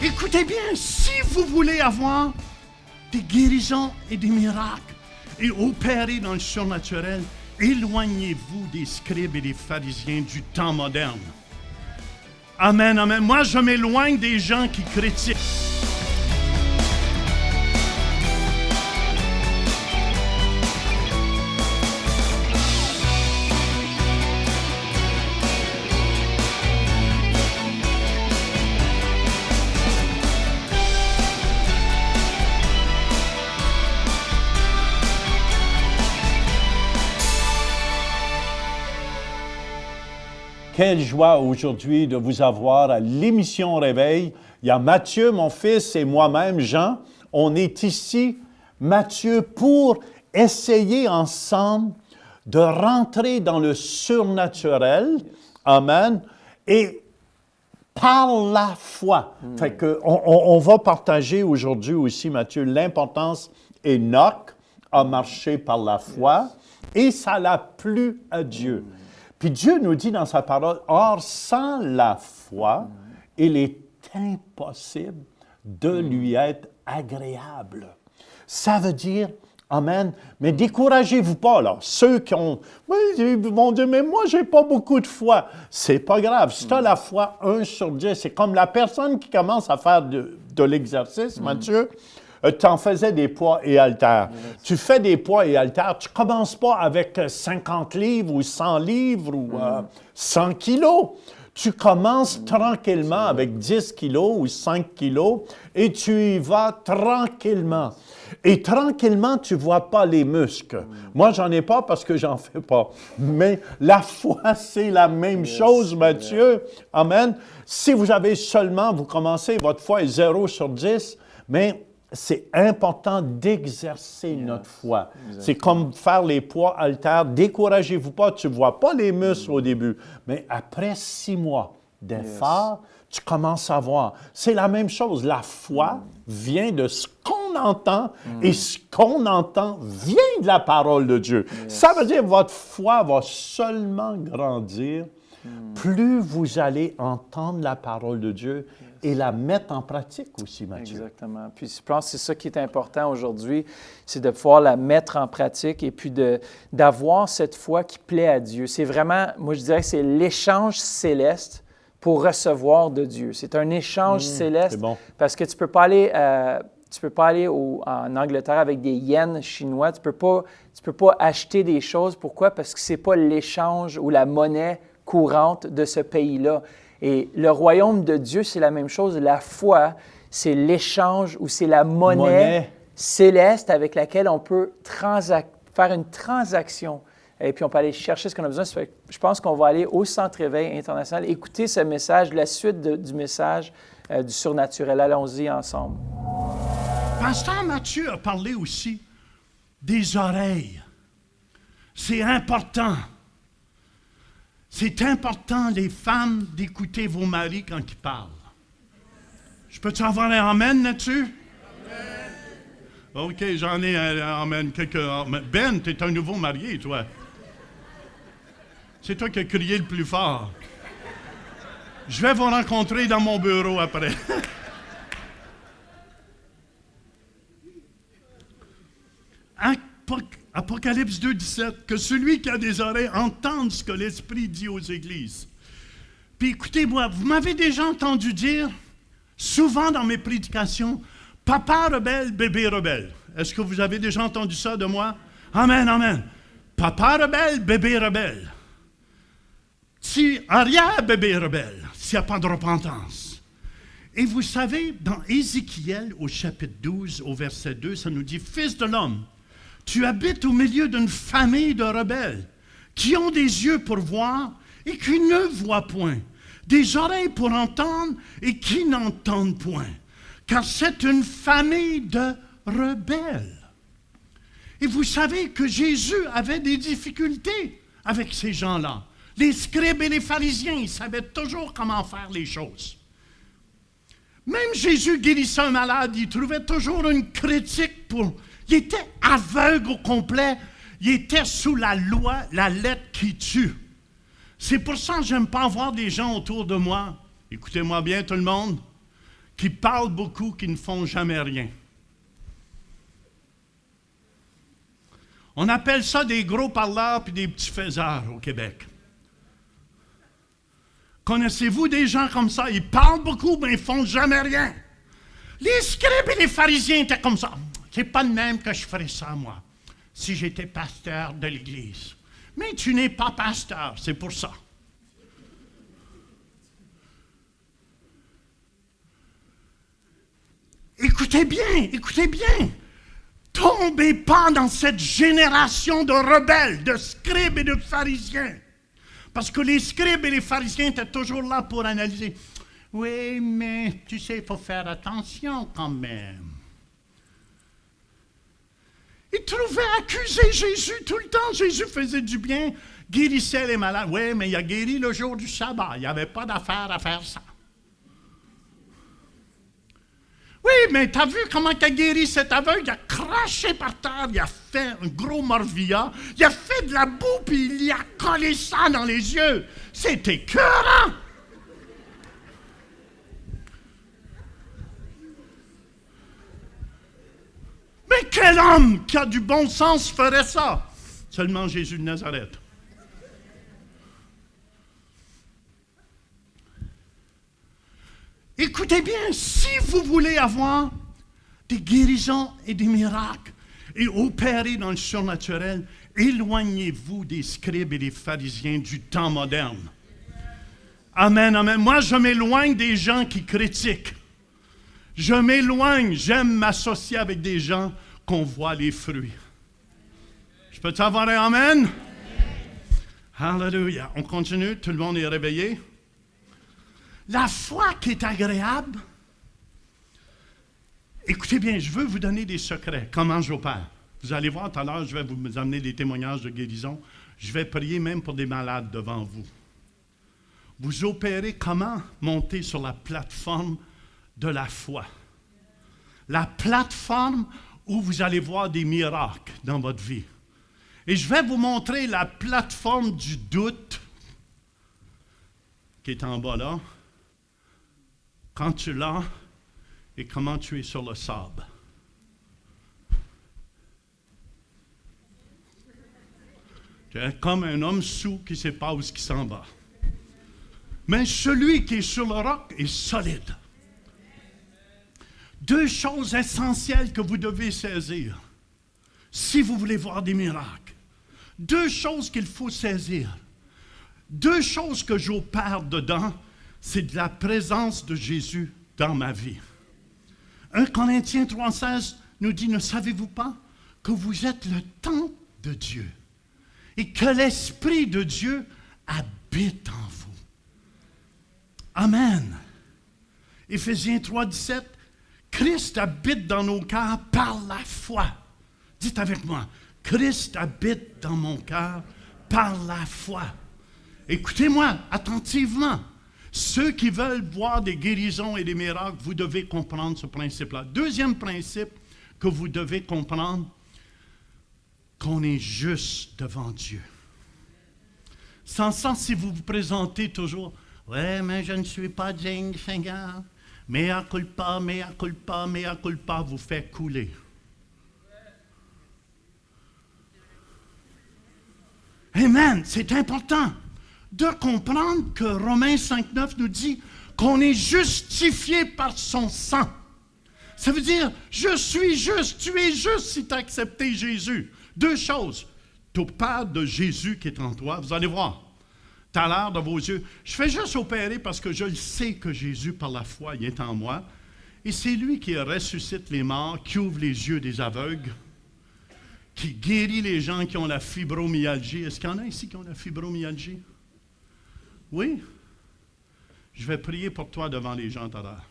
Écoutez bien, si vous voulez avoir des guérisons et des miracles et opérer dans le surnaturel, éloignez-vous des scribes et des pharisiens du temps moderne. Amen, amen. Moi, je m'éloigne des gens qui critiquent. Quelle joie aujourd'hui de vous avoir à l'émission Réveil. Il y a Mathieu, mon fils, et moi-même, Jean. On est ici, Mathieu, pour essayer ensemble de rentrer dans le surnaturel. Amen. Et par la foi. Fait que on va partager aujourd'hui aussi, Mathieu, l'importance. Enoch a marché par la foi et ça l'a plu à Dieu. Puis Dieu nous dit dans sa parole, « Or, sans la foi, il est impossible de lui être agréable. » Ça veut dire, amen, mais découragez-vous pas, là. Ceux qui ont, oui, ils vont dire, mais moi, j'ai pas beaucoup de foi. C'est pas grave. Si tu as la foi 1 sur 10, c'est comme la personne qui commence à faire de l'exercice, Mathieu. Tu en faisais des poids et haltères. Tu fais des poids et haltères, tu ne commences pas avec 50 livres ou 100 livres ou 100 kilos. Tu commences tranquillement avec 10 kilos ou 5 kilos et tu y vas tranquillement. Et tranquillement, tu ne vois pas les muscles. Moi, j'en ai pas parce que j'en fais pas. Mais la foi, c'est la même chose, Mathieu. Amen. Si vous avez seulement, vous commencez, votre foi est 0 sur 10, mais c'est important d'exercer notre foi. Exactement. C'est comme faire les poids haltères. Découragez-vous pas, tu ne vois pas les muscles au début. Mais après 6 mois d'effort, tu commences à voir. C'est la même chose. La foi vient de ce qu'on entend et ce qu'on entend vient de la parole de Dieu. Ça veut dire que votre foi va seulement grandir plus vous allez entendre la parole de Dieu et la mettre en pratique aussi, Mathieu. Exactement. Puis je pense que c'est ça qui est important aujourd'hui, c'est de pouvoir la mettre en pratique et puis d'avoir cette foi qui plaît à Dieu. C'est vraiment, moi je dirais que c'est l'échange céleste pour recevoir de Dieu. C'est un échange céleste parce que tu ne peux pas aller en Angleterre avec des yens chinois. Tu peux pas acheter des choses. Pourquoi? Parce que ce n'est pas l'échange ou la monnaie courante de ce pays-là. Et le royaume de Dieu, c'est la même chose. La foi, c'est l'échange ou c'est la monnaie céleste avec laquelle on peut faire une transaction. Et puis, on peut aller chercher ce qu'on a besoin. Je pense qu'on va aller au Centre Réveil International, écouter ce message, la suite du message du surnaturel. Allons-y ensemble. Pasteur Mathieu a parlé aussi des oreilles. C'est important. C'est important, les femmes, d'écouter vos maris quand ils parlent. Je peux-tu avoir un amen là-dessus? Amen. OK, j'en ai un amen. Ben, tu es un nouveau marié, toi. C'est toi qui as crié le plus fort. Je vais vous rencontrer dans mon bureau après. Apocalypse 2,17, que celui qui a des oreilles entende ce que l'Esprit dit aux églises. Puis écoutez-moi, vous m'avez déjà entendu dire, souvent dans mes prédications, « Papa rebelle, bébé rebelle ». Est-ce que vous avez déjà entendu ça de moi? Amen, amen. Papa rebelle, bébé rebelle. Si arrière-bébé rebelle, s'il n'y a pas de repentance. Et vous savez, dans Ézéchiel, au chapitre 12, au verset 2, ça nous dit « Fils de l'homme, tu habites au milieu d'une famille de rebelles qui ont des yeux pour voir et qui ne voient point, des oreilles pour entendre et qui n'entendent point, car c'est une famille de rebelles. » Et vous savez que Jésus avait des difficultés avec ces gens-là. Les scribes et les pharisiens, ils savaient toujours comment faire les choses. Même Jésus guérissait un malade, il trouvait toujours une critique pour... Il était aveugle au complet. Il était sous la loi, la lettre qui tue. C'est pour ça que je n'aime pas avoir des gens autour de moi. Écoutez-moi bien tout le monde. qui parlent beaucoup, qui ne font jamais rien. On appelle ça des gros parleurs puis des petits faiseurs au Québec. Connaissez-vous des gens comme ça? Ils parlent beaucoup, mais ils ne font jamais rien. Les scribes et les pharisiens étaient comme ça. C'est pas de même que je ferais ça, moi, si j'étais pasteur de l'Église. Mais tu n'es pas pasteur, c'est pour ça. Écoutez bien. Tombez pas dans cette génération de rebelles, de scribes et de pharisiens. Parce que les scribes et les pharisiens étaient toujours là pour analyser. Oui, mais tu sais, il faut faire attention quand même. Ils trouvaient accuser Jésus tout le temps. Jésus faisait du bien, guérissait les malades. Oui, mais il a guéri le jour du sabbat. Il n'y avait pas d'affaire à faire ça. Oui, mais t'as vu comment il a guéri cet aveugle? Il a craché par terre, il a fait un gros morvilla, il a fait de la boue, puis il y a collé ça dans les yeux. C'était écœurant! Mais quel homme qui a du bon sens ferait ça? Seulement Jésus de Nazareth. Écoutez bien, si vous voulez avoir des guérisons et des miracles et opérer dans le surnaturel, éloignez-vous des scribes et des pharisiens du temps moderne. Amen, amen. Moi, je m'éloigne des gens qui critiquent. Je m'éloigne, j'aime m'associer avec des gens qu'on voit les fruits. Je peux t'avoir un amen? Alléluia. On continue, tout le monde est réveillé. La foi qui est agréable, écoutez bien, je veux vous donner des secrets, comment j'opère. Vous allez voir tout à l'heure, je vais vous amener des témoignages de guérison. Je vais prier même pour des malades devant vous. Vous opérez comment monter sur la plateforme de la foi. La plateforme où vous allez voir des miracles dans votre vie. Et je vais vous montrer la plateforme du doute qui est en bas là. Quand tu l'as et comment tu es sur le sable. Tu es comme un homme sourd qui ne sait pas où il s'en va. Mais celui qui est sur le roc est solide. Deux choses essentielles que vous devez saisir si vous voulez voir des miracles. Deux choses qu'il faut saisir. Deux choses que j'opère dedans. C'est de la présence de Jésus dans ma vie. 1 Corinthiens 3,16 nous dit, ne savez-vous pas que vous êtes le temple de Dieu et que l'Esprit de Dieu habite en vous. Amen. Éphésiens 3,17, Christ habite dans nos cœurs par la foi. Dites avec moi, Christ habite dans mon cœur par la foi. Écoutez-moi attentivement. Ceux qui veulent voir des guérisons et des miracles, vous devez comprendre ce principe-là. Deuxième principe que vous devez comprendre, qu'on est juste devant Dieu. Sans ça, si vous vous présentez toujours, « Ouais, mais je ne suis pas digne, Seigneur. Mea culpa, mea culpa, mea culpa », vous fait couler. Amen, c'est important de comprendre que Romains 5,9 nous dit qu'on est justifié par son sang. Ça veut dire, je suis juste, tu es juste si tu as accepté Jésus. Deux choses. Tu parles de Jésus qui est en toi, vous allez voir, tu as l'air de vos yeux. Je fais juste opérer parce que je le sais que Jésus, par la foi, il est en moi. Et c'est lui qui ressuscite les morts, qui ouvre les yeux des aveugles, qui guérit les gens qui ont la fibromyalgie. Est-ce qu'il y en a ici qui ont la fibromyalgie? Oui? Je vais prier pour toi devant les gens tout à l'heure.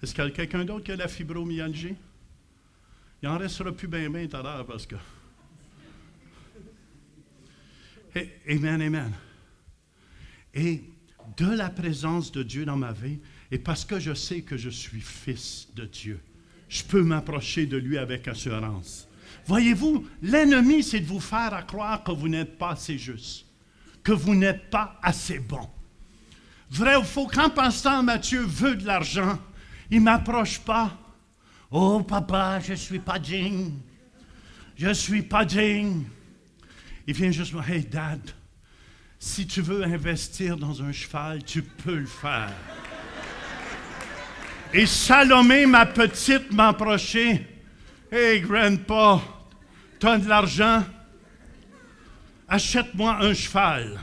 Est-ce qu'il y a quelqu'un d'autre qui a la fibromyalgie? Il n'en restera plus bien tout à l'heure parce que... Amen, amen. Et de la présence de Dieu dans ma vie, et parce que je sais que je suis fils de Dieu, je peux m'approcher de lui avec assurance. Voyez-vous, l'ennemi, c'est de vous faire croire que vous n'êtes pas assez juste, que vous n'êtes pas assez bon. Vrai ou faux, quand pasteur Matthieu veut de l'argent, Il ne m'approche pas. Oh, papa, je ne suis pas digne. Je ne suis pas digne. Il vient juste me dire, hey, Dad, si tu veux investir dans un cheval, tu peux le faire. Et Salomé, ma petite, m'a approché. Hey, Grandpa, tu as de l'argent? Achète-moi un cheval.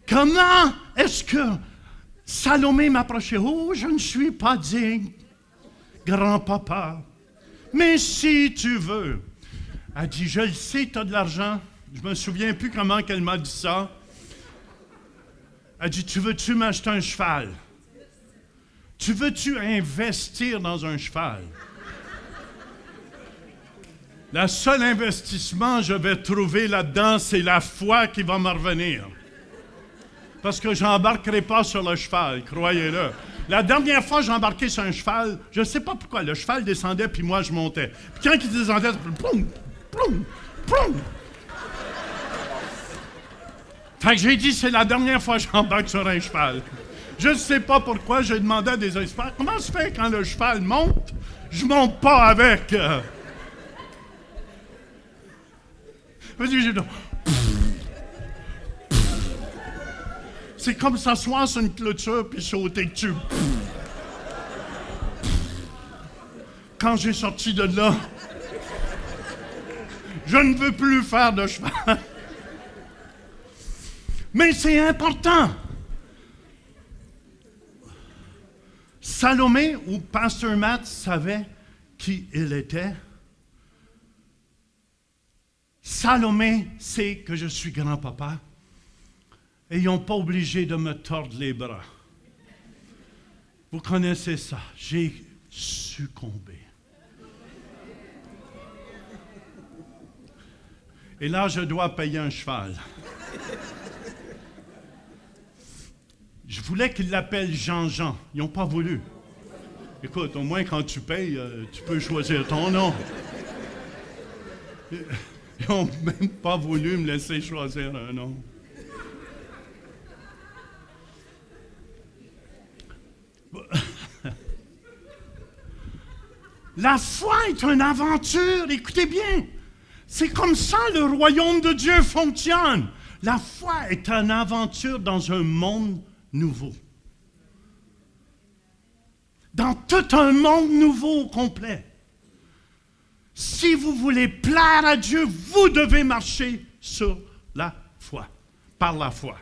Comment est-ce que Salomé m'a approché? Oh, je ne suis pas digne, grand-papa. Mais si tu veux. Elle dit, je le sais, tu as de l'argent. Je ne me souviens plus comment qu'elle m'a dit ça. Elle dit, tu veux-tu m'acheter un cheval? Tu veux-tu investir dans un cheval? Le seul investissement que je vais trouver là-dedans, c'est la foi qui va me revenir. Parce que je n'embarquerai pas sur le cheval, croyez-le. La dernière fois que j'ai embarqué sur un cheval, je ne sais pas pourquoi, le cheval descendait puis moi je montais. Puis quand il descendait, ploum, ploum, ploum. Fait que j'ai dit, c'est la dernière fois que j'embarque sur un cheval. Je ne sais pas pourquoi, j'ai demandé à des experts, comment se fait quand le cheval monte, je ne monte pas avec? J'ai dit, c'est comme s'asseoir sur une clôture puis sauter dessus. Quand j'ai sorti de là, je ne veux plus faire de cheval. Mais c'est important. Salomé ou Pasteur Matt savait qui il était. Salomé sait que je suis grand-papa et ils n'ont pas obligé de me tordre les bras. Vous connaissez ça. J'ai succombé. Et là, je dois payer un cheval. Je voulais qu'ils l'appellent Jean-Jean. Ils n'ont pas voulu. Écoute, au moins quand tu payes, tu peux choisir ton nom. Ils n'ont même pas voulu me laisser choisir un nom. La foi est une aventure, écoutez bien. C'est comme ça le royaume de Dieu fonctionne. La foi est une aventure dans un monde nouveau. Dans tout un monde nouveau au complet. Si vous voulez plaire à Dieu, vous devez marcher sur la foi, par la foi.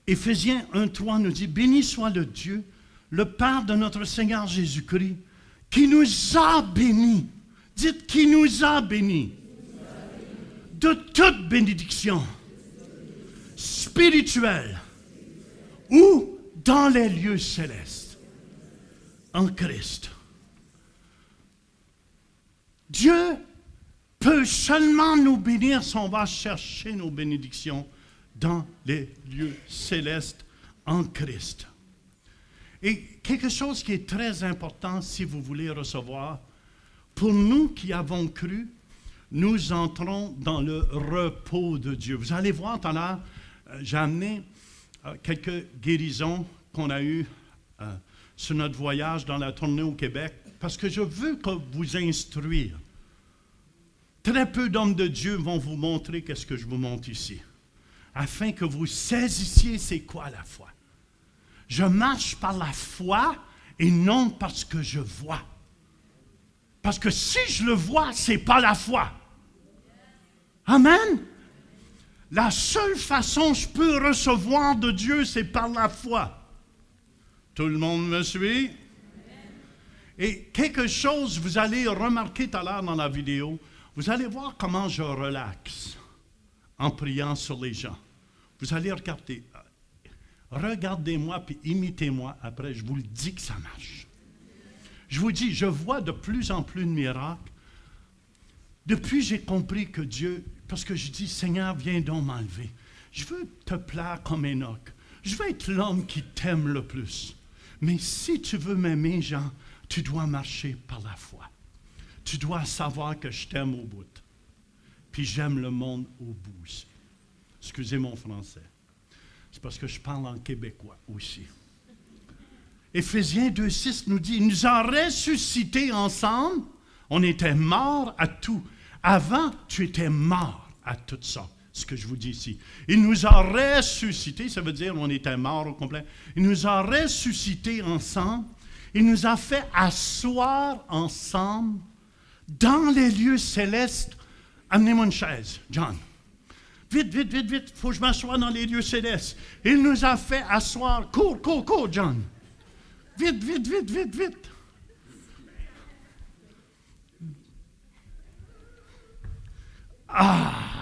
Éphésiens 1:3 nous dit, béni soit le Dieu, le Père de notre Seigneur Jésus-Christ, qui nous a bénis. Dites, qui nous a bénis. De toute bénédiction spirituelle ou dans les lieux célestes, en Christ. Dieu peut seulement nous bénir si on va chercher nos bénédictions dans les lieux célestes en Christ. Et quelque chose qui est très important si vous voulez recevoir, pour nous qui avons cru, nous entrons dans le repos de Dieu. Vous allez voir tout à l'heure, j'ai amené quelques guérisons qu'on a eues sur notre voyage dans la tournée au Québec, parce que je veux que vous instruire. Très peu d'hommes de Dieu vont vous montrer qu'est-ce que je vous montre ici, afin que vous saisissiez c'est quoi la foi. Je marche par la foi et non parce que je vois. Parce que si je le vois, c'est pas la foi. Amen. La seule façon que je peux recevoir de Dieu, c'est par la foi. Tout le monde me suit? Et quelque chose, vous allez remarquer tout à l'heure dans la vidéo, vous allez voir comment je relaxe en priant sur les gens. Vous allez regarder. Regardez-moi puis imitez-moi. Après, je vous le dis que ça marche. Je vous dis, je vois de plus en plus de miracles. Depuis, j'ai compris que Dieu, parce que je dis, Seigneur, viens donc m'enlever. Je veux te plaire comme Enoch. Je veux être l'homme qui t'aime le plus. Mais si tu veux m'aimer, Jean, tu dois marcher par la foi. Tu dois savoir que je t'aime au bout. Puis j'aime le monde au bout aussi. Excusez mon français. C'est parce que je parle en québécois aussi. Éphésiens 2,6 nous dit, il nous a ressuscités ensemble. On était morts à tout. Avant, tu étais mort à tout ça, ce que je vous dis ici. Il nous a ressuscités, ça veut dire on était morts au complet. Il nous a ressuscités ensemble. Il nous a fait asseoir ensemble dans les lieux célestes. Amenez-moi une chaise, John. Vite, vite, vite, vite, il faut que je m'assoie dans les lieux célestes. Il nous a fait asseoir. Cours, cours, cours, John. Vite, vite, vite, vite, vite.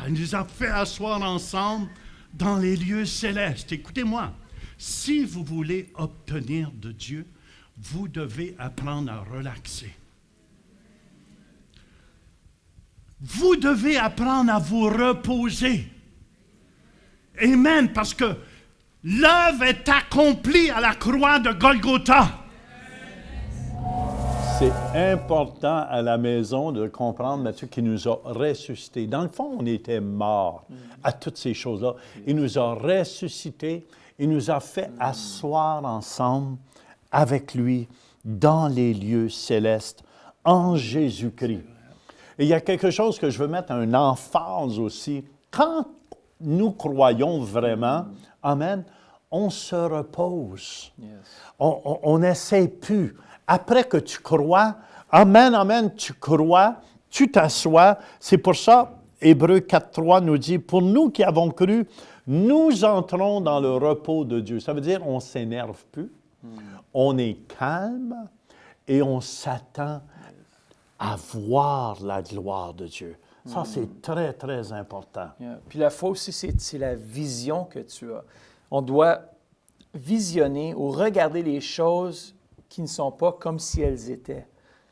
Il nous a fait asseoir ensemble dans les lieux célestes. Écoutez-moi, si vous voulez obtenir de Dieu, vous devez apprendre à relaxer. Vous devez apprendre à vous reposer. Amen, parce que l'œuvre est accomplie à la croix de Golgotha. C'est important à la maison de comprendre, Matthieu, qu'il nous a ressuscités. Dans le fond, on était morts à toutes ces choses-là. Il nous a ressuscités, il nous a fait asseoir ensemble avec lui dans les lieux célestes en Jésus-Christ. Et il y a quelque chose que je veux mettre un emphase aussi. Quand nous croyons vraiment, amen, on se repose. Yes. On n'essaie plus. Après que tu crois, amen, amen, tu crois, tu t'assois. C'est pour ça, Hébreux 4.3 nous dit, pour nous qui avons cru, nous entrons dans le repos de Dieu. Ça veut dire on ne s'énerve plus, on est calme et on s'attend à voir la gloire de Dieu. Ça, c'est très, très important. Yeah. Puis la foi aussi, c'est la vision que tu as. On doit visionner ou regarder les choses qui ne sont pas comme si elles étaient.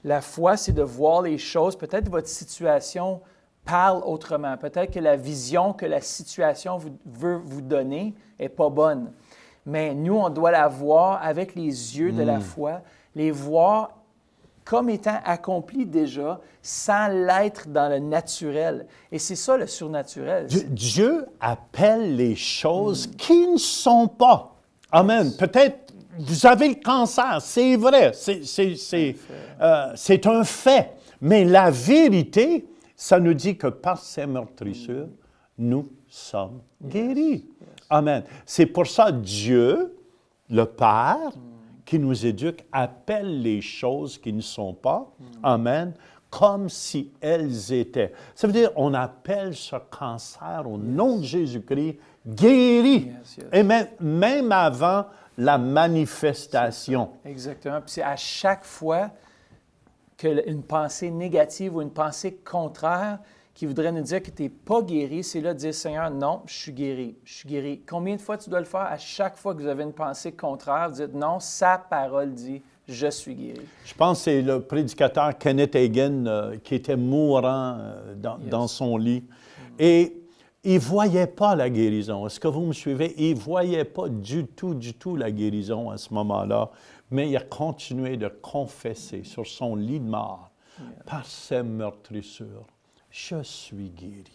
La foi, c'est de voir les choses. Peut-être votre situation parle autrement. Peut-être que la vision que la situation veut vous donner n'est pas bonne. Mais nous, on doit la voir avec les yeux de la foi, les voir comme étant accompli déjà, sans l'être dans le naturel. Et c'est ça le surnaturel. Dieu appelle les choses qui ne sont pas. Amen. Peut-être vous avez le cancer, c'est vrai, c'est un fait. Mais la vérité, ça nous dit que par ces meurtrissures, nous sommes guéris. Amen. C'est pour ça Dieu, le Père, qui nous éduque, appelle les choses qui ne sont pas, amen, comme si elles étaient. Ça veut dire, on appelle ce cancer au nom de Jésus-Christ guéri. Et même avant la manifestation. Exactement. Puis c'est à chaque fois qu'une pensée négative ou une pensée contraire qui voudrait nous dire que tu n'es pas guéri, c'est là de dire, Seigneur, non, je suis guéri, je suis guéri. Combien de fois tu dois le faire? À chaque fois que vous avez une pensée contraire, vous dites, non, sa parole dit, je suis guéri. Je pense que c'est le prédicateur Kenneth Hagin qui était mourant dans son lit. Et il ne voyait pas la guérison. Est-ce que vous me suivez? Il ne voyait pas du tout la guérison à ce moment-là. Mais il a continué de confesser sur son lit de mort, par ses meurtrissures. Je suis guéri.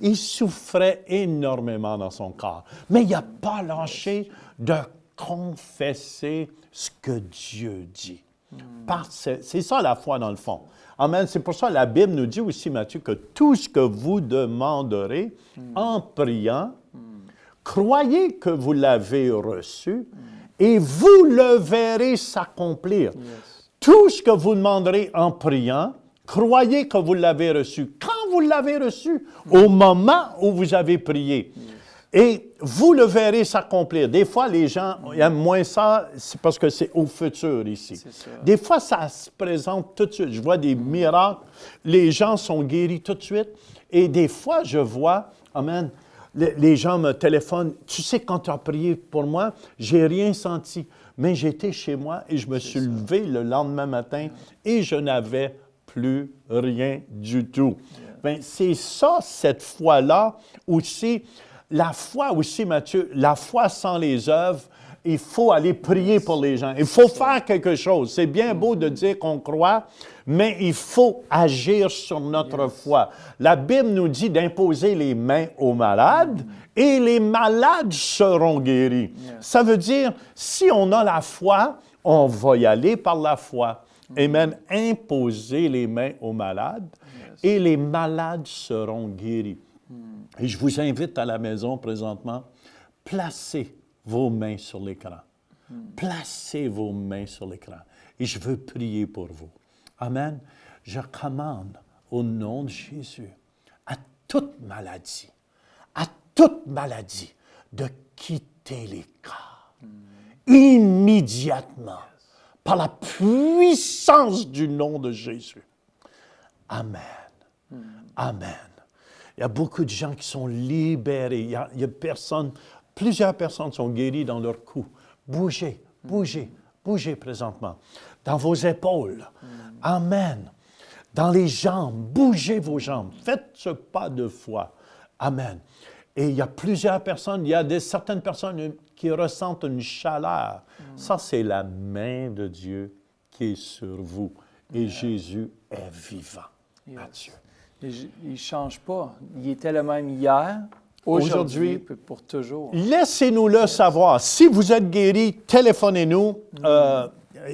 Il souffrait énormément dans son corps, mais il n'a pas lâché de confesser ce que Dieu dit. C'est ça la foi dans le fond. Amen. C'est pour ça que la Bible nous dit aussi, Matthieu, que tout ce que vous demanderez en priant, croyez que vous l'avez reçu et vous le verrez s'accomplir. Yes. Tout ce que vous demanderez en priant, croyez que vous l'avez reçu. Quand vous l'avez reçu, au moment où vous avez prié. Et vous le verrez s'accomplir. Des fois, les gens aiment moins ça, c'est parce que c'est au futur ici. Des fois, ça se présente tout de suite. Je vois des miracles, les gens sont guéris tout de suite. Et des fois, je vois, amen, les gens me téléphonent. Tu sais, quand tu as prié pour moi, j'ai rien senti. Mais j'étais chez moi et je me suis levé le lendemain matin et je n'avais plus rien du tout. Bien, c'est ça, cette foi-là aussi. La foi aussi, Matthieu, la foi sans les œuvres, il faut aller prier pour les gens. Il faut faire quelque chose. C'est bien beau de dire qu'on croit, mais il faut agir sur notre foi. La Bible nous dit d'imposer les mains aux malades et les malades seront guéris. Ça veut dire, si on a la foi, On va y aller par la foi et même imposer les mains aux malades et les malades seront guéris. Et je vous invite à la maison présentement, placez vos mains sur l'écran. Placez vos mains sur l'écran. Et je veux prier pour vous. Amen. Je commande au nom de Jésus à toute maladie, de quitter les corps immédiatement par la puissance du nom de Jésus. Amen. Amen. Il y a beaucoup de gens qui sont libérés. Il y a plusieurs personnes sont guéries dans leur cou. Bougez présentement. Dans vos épaules. Amen. Dans les jambes, bougez vos jambes. Faites ce pas de foi. Amen. Et il y a plusieurs personnes, certaines personnes qui ressentent une chaleur. Ça, c'est la main de Dieu qui est sur vous. Et Jésus est vivant. Mathieu. Il ne change pas. Il était le même hier, aujourd'hui, pour toujours. Laissez-nous-le savoir. Si vous êtes guéri, téléphonez-nous,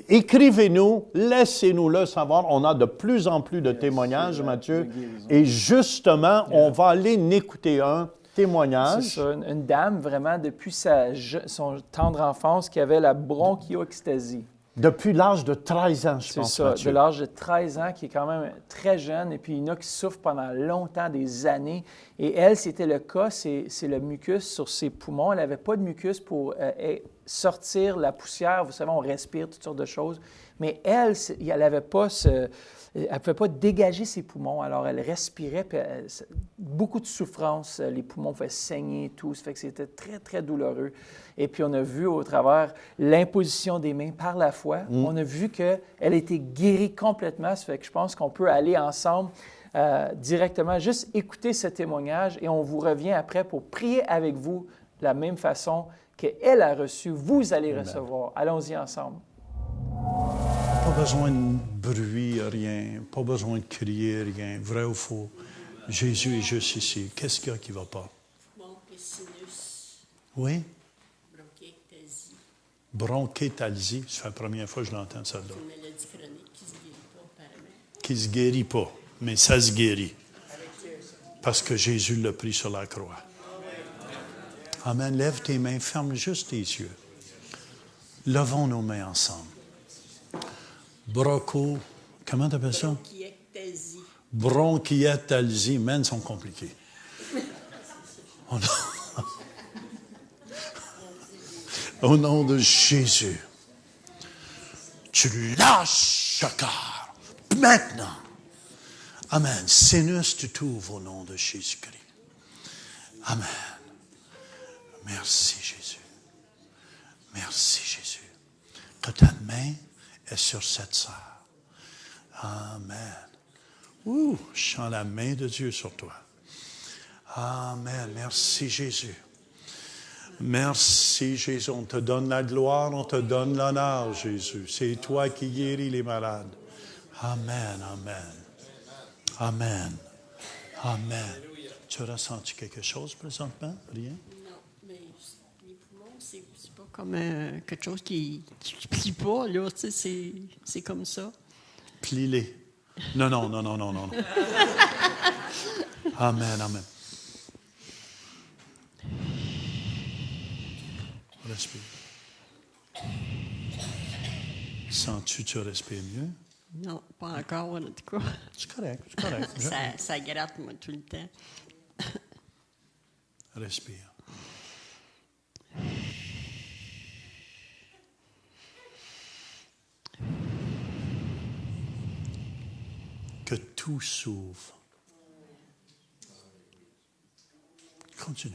écrivez-nous, laissez-nous-le savoir. On a de plus en plus de témoignages, Mathieu. Et justement, on va aller en écouter un témoignage. C'est ça, une dame vraiment depuis son tendre enfance qui avait la bronchiectasie. Depuis l'âge de 13 ans, je pense, C'est ça, Mathieu. de l'âge de 13 ans, qui est quand même très jeune, et puis il y en a qui souffrent pendant longtemps, des années. Et elle, c'était le cas, c'est le mucus sur ses poumons. Elle n'avait pas de mucus pour sortir la poussière. Vous savez, on respire toutes sortes de choses. Mais elle n'avait pas elle ne pouvait pas dégager ses poumons, alors elle respirait, puis beaucoup de souffrance, les poumons faisaient saigner et tout, ça fait que c'était très, très douloureux. Et puis on a vu au travers l'imposition des mains par la foi, on a vu qu'elle a été guérie complètement, ça fait que je pense qu'on peut aller ensemble directement, juste écouter ce témoignage et on vous revient après pour prier avec vous de la même façon qu'elle a reçu, vous allez recevoir. Allons-y ensemble. Pas besoin de bruit, rien. Pas besoin de crier, rien. Vrai ou faux? Jésus est juste ici. Qu'est-ce qu'il y a qui ne va pas? Sinus, Oui? bronchiectasie, Bronchiectasie. C'est la première fois que je l'entends, ça. c'est une maladie chronique qui ne se guérit pas, apparemment. Qui ne se guérit pas, mais ça se guérit. Parce que Jésus l'a pris sur la croix. Amen. Lève tes mains, ferme juste tes yeux. Levons nos mains ensemble. Comment tu appelles ça? Bronchiectasie. Bronchiectasie. Men sont compliqués. Au nom de Jésus, tu lâches ce corps. Maintenant. Amen. Sinus, tu t'ouvres au nom de Jésus-Christ. Amen. Merci, Jésus. Merci, Jésus. Que ta main est sur cette sœur. Amen. Je sens la main de Dieu sur toi. Amen. Merci, Jésus. Merci, Jésus. On te donne la gloire, on te donne l'honneur, Jésus. C'est toi qui guéris les malades. Amen, amen. Amen. Amen. Tu as ressenti quelque chose présentement? Rien? Non, mais les poumons, c'est pas comme quelque chose qui plie pas, là, tu sais, c'est comme ça. Plie-les. Non. Amen, amen. Respire. Sens-tu que tu respires mieux? Non, pas encore, en tout cas. C'est correct. Ça gratte, moi, tout le temps. Respire. Que tout s'ouvre. Continue.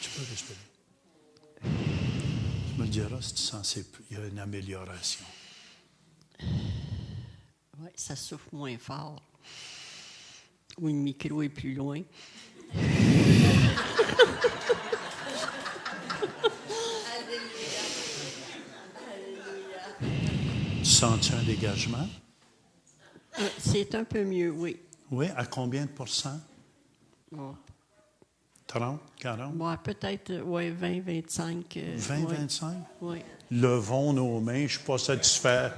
Tu peux respirer. Tu me le diras si tu sens qu'il y a une amélioration. Oui, ça souffle moins fort. Ou le micro est plus loin. Sens-tu un dégagement? C'est un peu mieux, oui. Oui, à combien de pourcents? Bon, 30, 40? Ouais, peut-être, 20, 25. 20, ouais. 25? Oui. Levons nos mains, je ne suis pas satisfait.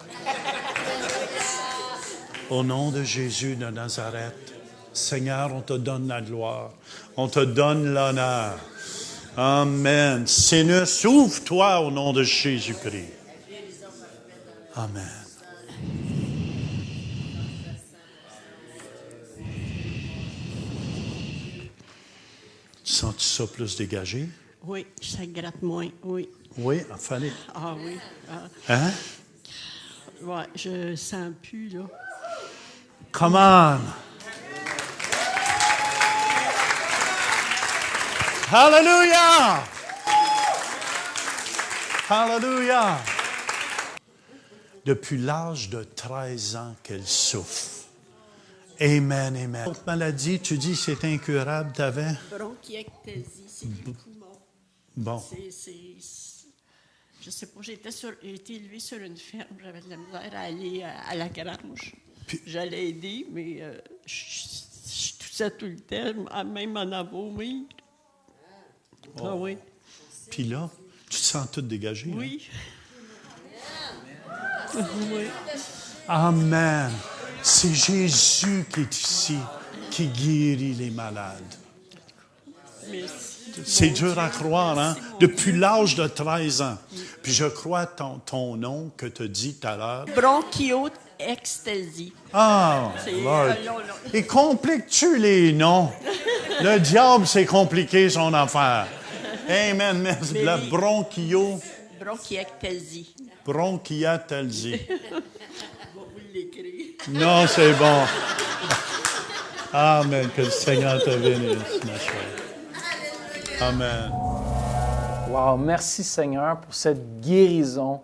Au nom de Jésus de Nazareth, Seigneur, on te donne la gloire, on te donne l'honneur. Amen. Seigneur, ouvre-toi au nom de Jésus-Christ. Amen. Sens-tu ça plus dégagé? Oui, ça gratte moins, oui. Oui, il fallait. Ah oui. Hein? Ouais, je sens plus, là. Come on! Hallelujah! Hallelujah! Depuis l'âge de 13 ans qu'elle souffre. Amen, amen. Autre maladie, tu dis c'est incurable, t'avais? Bronchiectasie, c'est du poumon. Bon. Je sais pas, j'ai été élevée sur une ferme, j'avais de la misère à aller à la grange. J'allais aider, mais je toussais tout le temps, même en vomi. Oh. Ah oui. Puis là, tu te sens tout dégagé? Oui. Hein? Oui. Amen. C'est Jésus qui est ici, qui guérit les malades. Merci. C'est dur à croire, hein? Depuis l'âge de 13 ans. Puis je crois ton nom que tu as dit tout à l'heure. Bronchiectasie. Ah, Lord. Non. Et compliques-tu les noms? Le diable, c'est compliqué son affaire. Amen. Merci. La Bronchiectasie. bronchiectasie. Vous l'écrire. Non, c'est bon. Amen. Que le Seigneur te bénisse, ma chère. Amen. Wow, merci Seigneur pour cette guérison.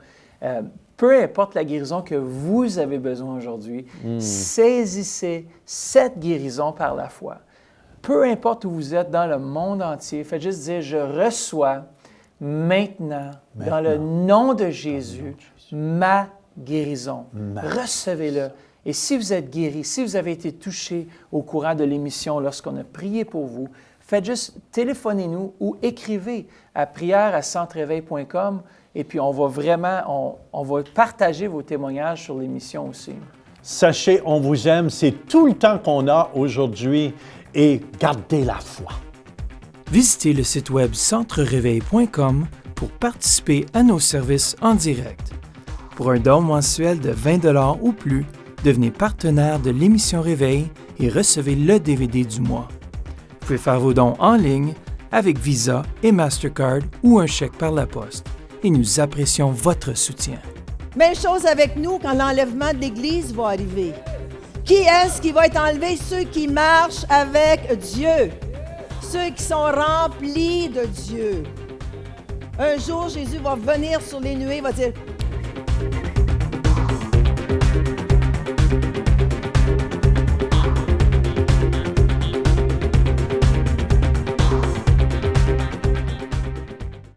Peu importe la guérison que vous avez besoin aujourd'hui, saisissez cette guérison par la foi. Peu importe où vous êtes dans le monde entier, faites juste dire, je reçois maintenant, dans le nom de Jésus, ma guérison. Recevez-le. Et si vous êtes guéri, si vous avez été touché au courant de l'émission lorsqu'on a prié pour vous, faites juste téléphonez-nous ou écrivez à prière@centreveil.com et puis on va vraiment, on va partager vos témoignages sur l'émission aussi. Sachez, on vous aime, c'est tout le temps qu'on a aujourd'hui et gardez la foi. Visitez le site web centrereveil.com pour participer à nos services en direct. Pour un don mensuel de 20 $ ou plus, devenez partenaire de l'émission Réveil et recevez le DVD du mois. Vous pouvez faire vos dons en ligne avec Visa et Mastercard ou un chèque par la poste. Et nous apprécions votre soutien. Même chose avec nous quand l'enlèvement de l'Église va arriver. Qui est-ce qui va être enlevé? Ceux qui marchent avec Dieu. Ceux qui sont remplis de Dieu. Un jour, Jésus va venir sur les nuées, il va dire,